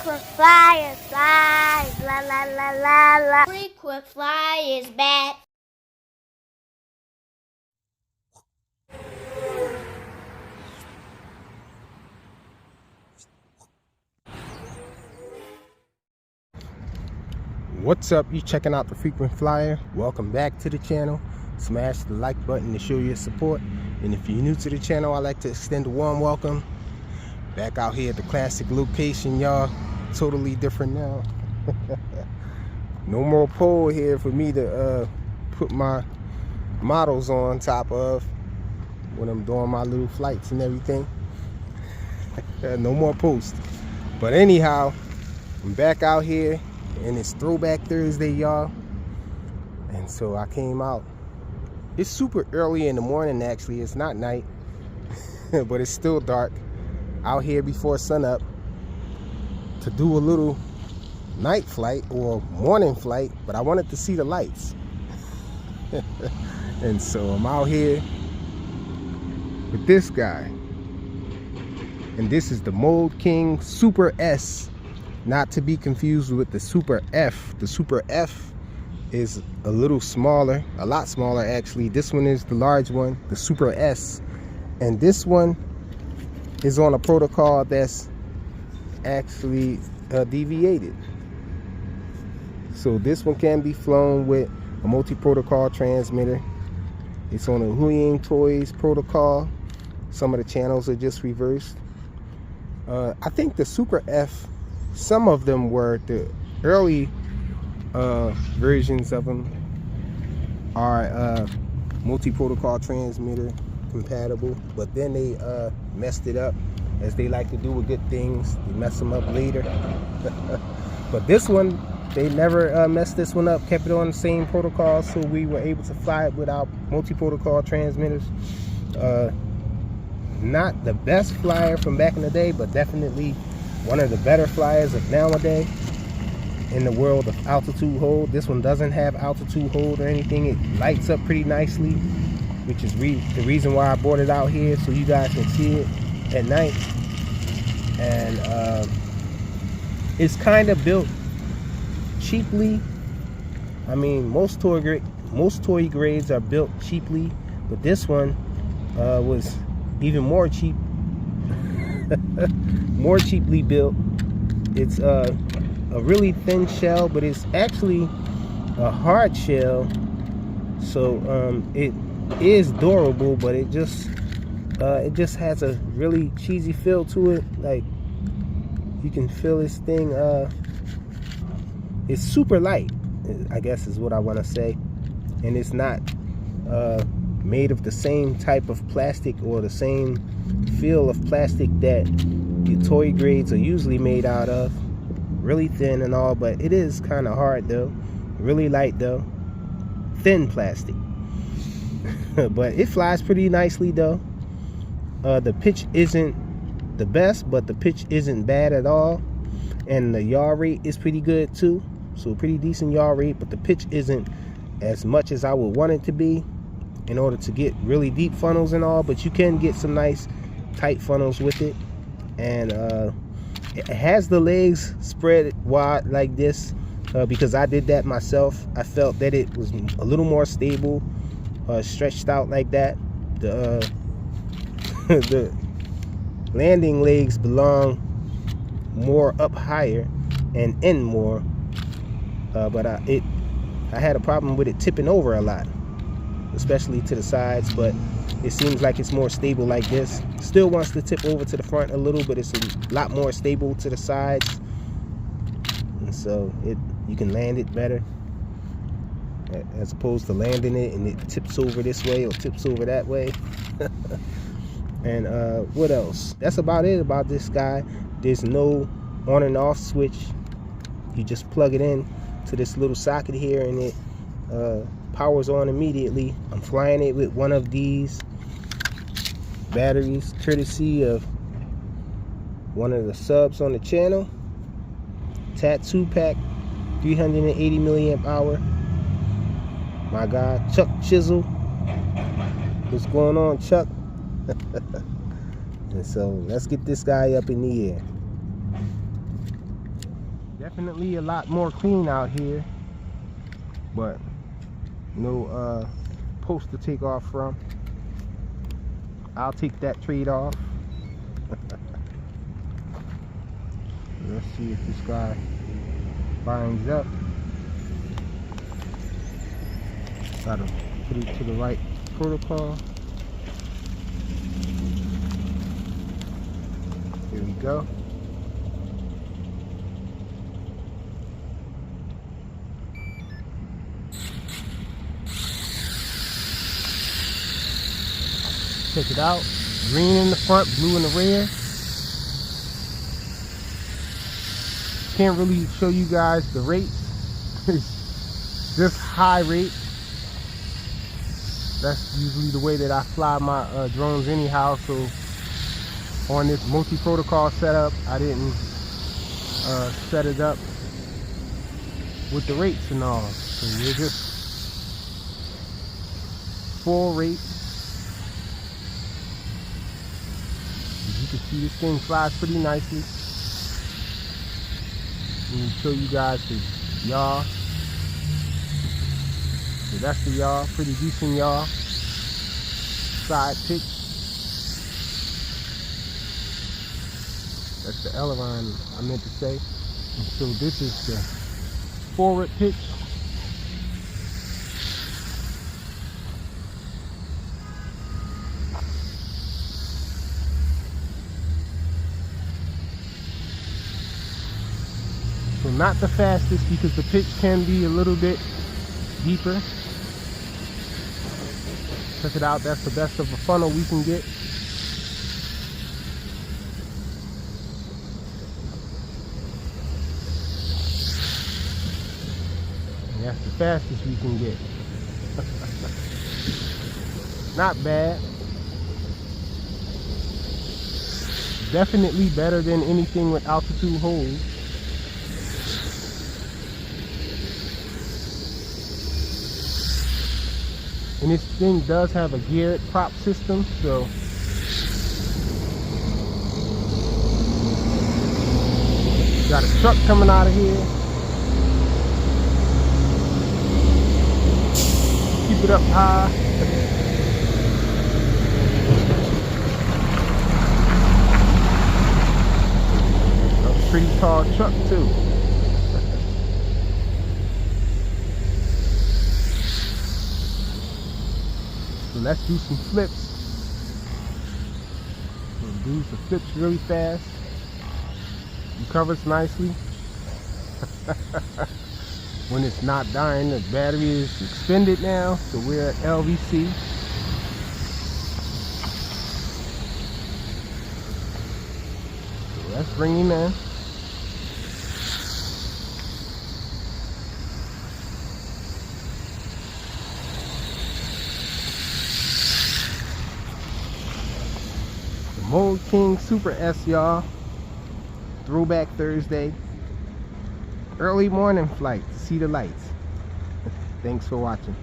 Frequent flyers, flies, la la la la la. Frequent flyers back. What's up? You checking out the Frequent Flyer? Welcome back to the channel. Smash the like button to show your support. And if you're new to the channel, I'd like to extend a warm welcome. Back out here at the classic location, y'all. Totally different now. No more pole here for me to put my models on top of when I'm doing my little flights and everything. No more posts. But anyhow, I'm back out here. And it's Throwback Thursday, y'all. And so I came out. It's super early in the morning, actually. It's not night, but it's still dark. Out here before sunup to do a little night flight or morning flight, but I wanted to see the lights. And so I'm out here with this guy. And this is the Mouldking Super S. Not to be confused with the Super F. The Super F is a little smaller, a lot smaller actually. This one is the large one, the Super S. And this one is on a protocol that's actually deviated. So this one can be flown with a multi-protocol transmitter. It's on a Hoodie Toys protocol. Some of the channels are just reversed. I think the Super F, some of them were the early versions of them are multi-protocol transmitter compatible, but then they messed it up, as they like to do with good things. They mess them up later. But this one, they never messed this one up, kept it on the same protocol, so we were able to fly it without multi-protocol transmitters. Not the best flyer from back in the day, but definitely one of the better flyers of nowadays in the world of altitude hold. This one doesn't have altitude hold or anything. It lights up pretty nicely, which is the reason why I brought it out here, so you guys can see it at night. And it's kind of built cheaply. I mean, most toy grades are built cheaply, but this one was even more cheap. More cheaply built. It's a really thin shell, but it's actually a hard shell, so it is durable, but it just has a really cheesy feel to it. Like, you can feel this thing. It's super light, I guess is what I want to say, and it's not made of the same type of plastic or the same feel of plastic that the toy grades are usually made out of. Really thin and all, but it is kind of hard though. Really light though. Thin plastic. But it flies pretty nicely though. The pitch isn't the best, but the pitch isn't bad at all. And the yaw rate is pretty good too. So pretty decent yaw rate, but the pitch isn't as much as I would want it to be in order to get really deep funnels and all, but you can get some nice tight funnels with it. And it has the legs spread wide like this because I did that myself. I felt that it was a little more stable, stretched out like that. The the landing legs belong more up higher and in more, but I had a problem with it tipping over a lot, especially to the sides. But it seems like it's more stable like this. Still wants to tip over to the front a little, but it's a lot more stable to the sides, and so you can land it better, as opposed to landing it and it tips over this way or tips over that way. And what else? That's about it about this guy. There's no on and off switch. You just plug it in to this little socket here, and it powers on immediately. I'm flying it with one of these batteries, courtesy of one of the subs on the channel. Tattoo Pack, 380 milliamp hour. My guy Chuck Chisel. What's going on, Chuck? And so let's get this guy up in the air. Definitely a lot more clean out here, but no post to take off from. I'll take that trade off. Let's see if this guy binds up. Gotta put it to the right protocol. Here we go. Check it out. Green in the front, blue in the rear. Can't really show you guys the rates. It's just high rate. That's usually the way that I fly my drones anyhow. So on this multi-protocol setup, I didn't set it up with the rates and all. So we're just full rate. As you can see, this thing flies pretty nicely. Let me show you guys the yaw. So that's the yaw, pretty decent yaw. Side pitch. That's the aileron I meant to say. And so this is the forward pitch. So not the fastest because the pitch can be a little bit deeper. Check it out, that's the best of a funnel we can get. And that's the fastest we can get. Not bad. Definitely better than anything with altitude hold. And this thing does have a geared prop system, so got a truck coming out of here. Keep it up high. A pretty tall truck too. So let's do some flips. We'll do some flips really fast. Recovers nicely. When it's not dying, the battery is extended now, so we're at LVC. So let's bring him in. Mouldking Super S, y'all. Throwback Thursday. Early morning flight to see the lights. Thanks for watching.